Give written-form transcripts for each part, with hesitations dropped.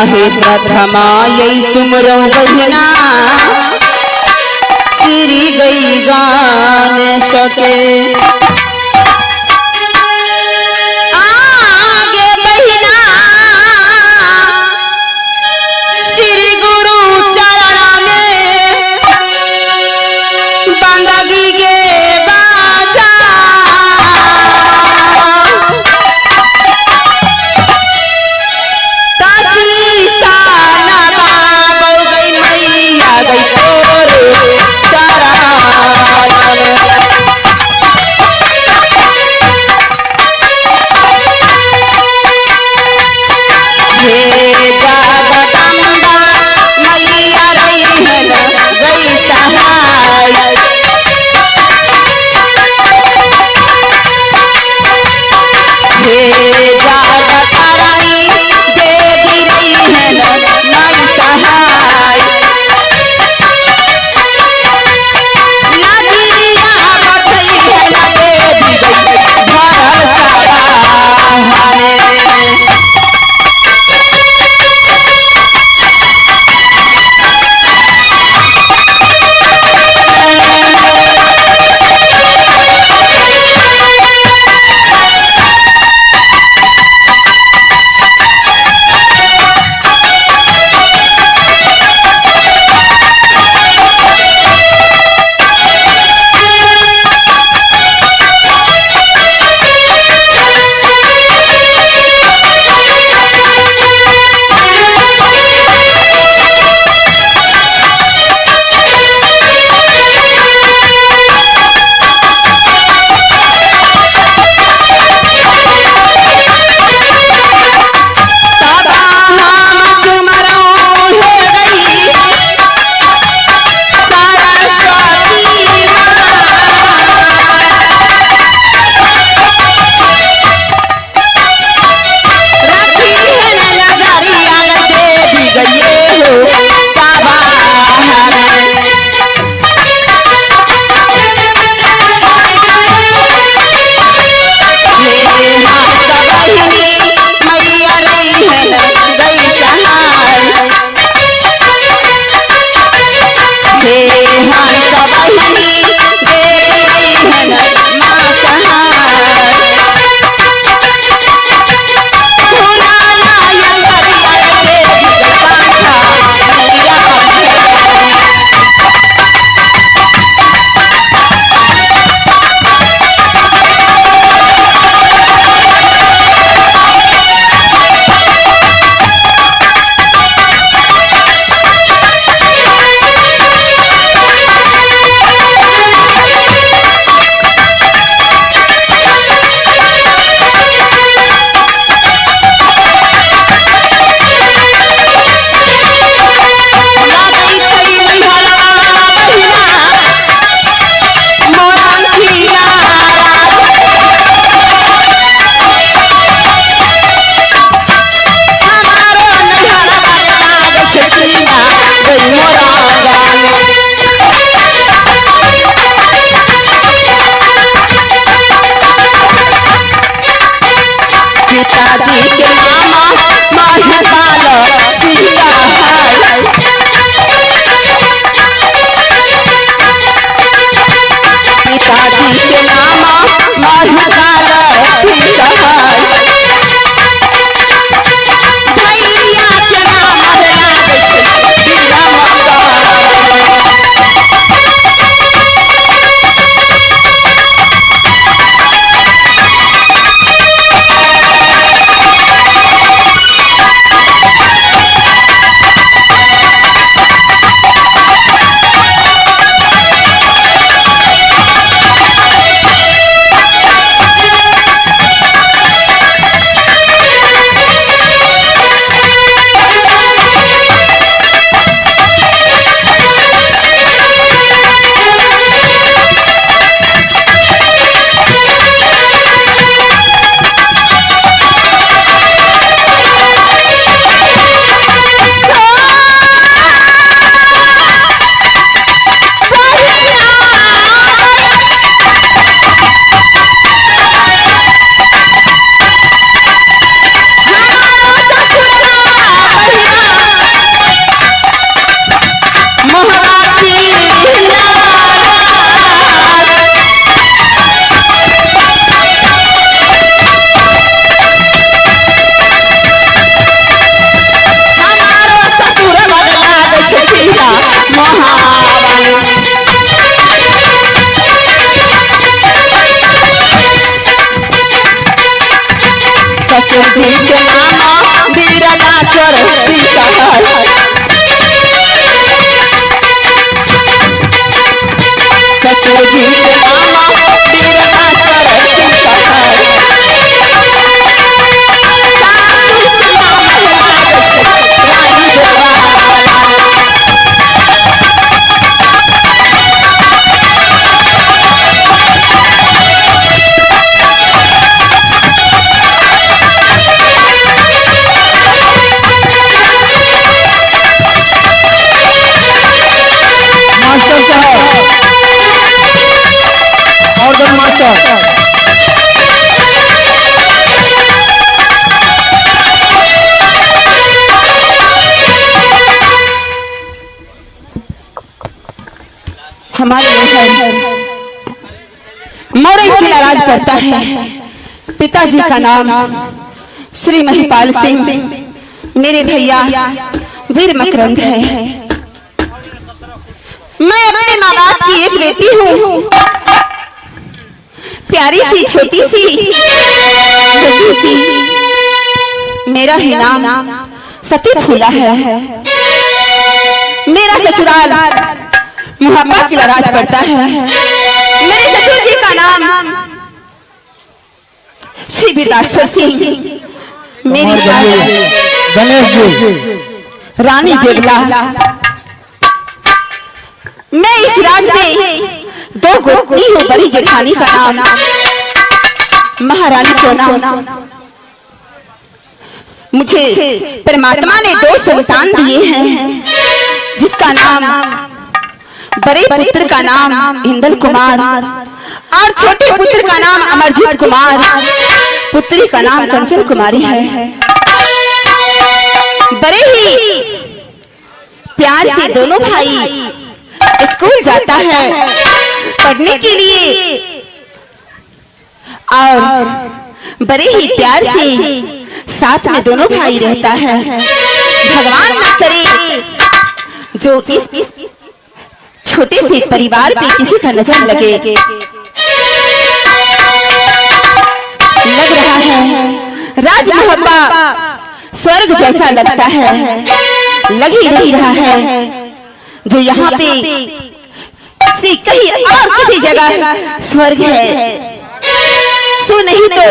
माहे प्रथमा यही सुमरो बहिना श्री गई गान सके आगे बहिना श्री गुरु चरण में बंदगी के बाजा मोहावाली। ससुर जी के नाम वीरनाश्वर सिकहर। ससुर जी के नाम वीरनाश्वर सिकहर। हमारे मोरई किला राज करता है। पिताजी का नाम श्री महिपाल सिंह, मेरे भैया वीर मकरंद है। मैं अपने माँ बाप की एक बेटी हूँ, प्यारी सी छोटी सी मेरा ही नाम सती फूला है। मेरा ससुराल मुहब्बा किला राज पड़ता है। मेरे ससुर जी का नाम श्री वीरनाश्वर सिंह, मेरी गणेश जी रानी देवला। मैं इस राज में दो गोपनी हूँ। बड़ी जेठानी का नाम महारानी सोना। मुझे परमात्मा ने दो संतान दिए हैं, जिसका नाम बड़े पुत्र का नाम इंदल कुमार और छोटे पुत्र का नाम अमरजीत कुमार, पुत्री का नाम कंचन कुमारी है। बड़े ही प्यार से दोनों भाई स्कूल जाता है पढ़ने के लिए और बड़े ही प्यार से साथ में दोनों भाई रहता है। भगवान न करे जो इस छोटे से परिवार पे किसी का नजर लगे। लग रहा है राज मुहब्बा स्वर्ग जैसा लगता है। लग ही नहीं रहा है जो यहाँ पे कहीं और किसी जगह स्वर्ग है। सो नहीं तो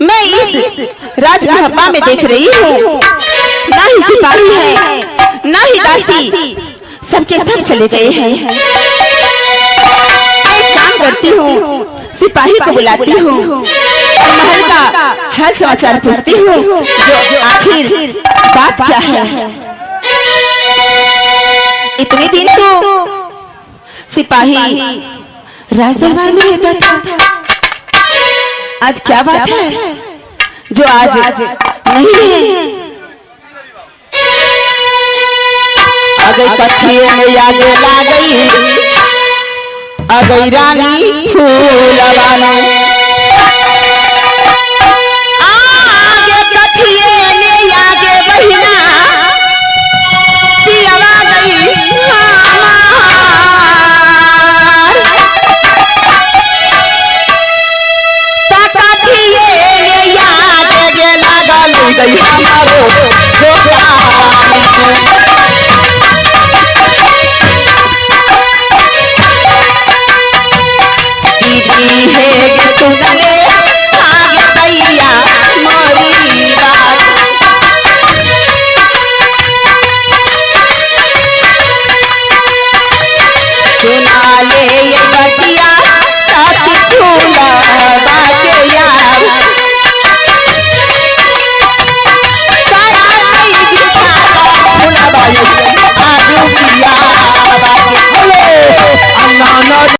मैं इस राज मुहब्बा में देख रही हूँ, ना ही सिपाही है ना ही दासी, सबके सब चले गए हैं। एक काम करती हूँ, सिपाही को बुलाती हूँ और महल का हाल समाचार पूछती हूँ जो आखिर बात क्या है। इतने दिन तो सिपाही राज दरबार में रहता था, आज क्या बात है जो आज नहीं है। आ गई कथिए में आगे ला गई, आ गई रानी फूलवानी।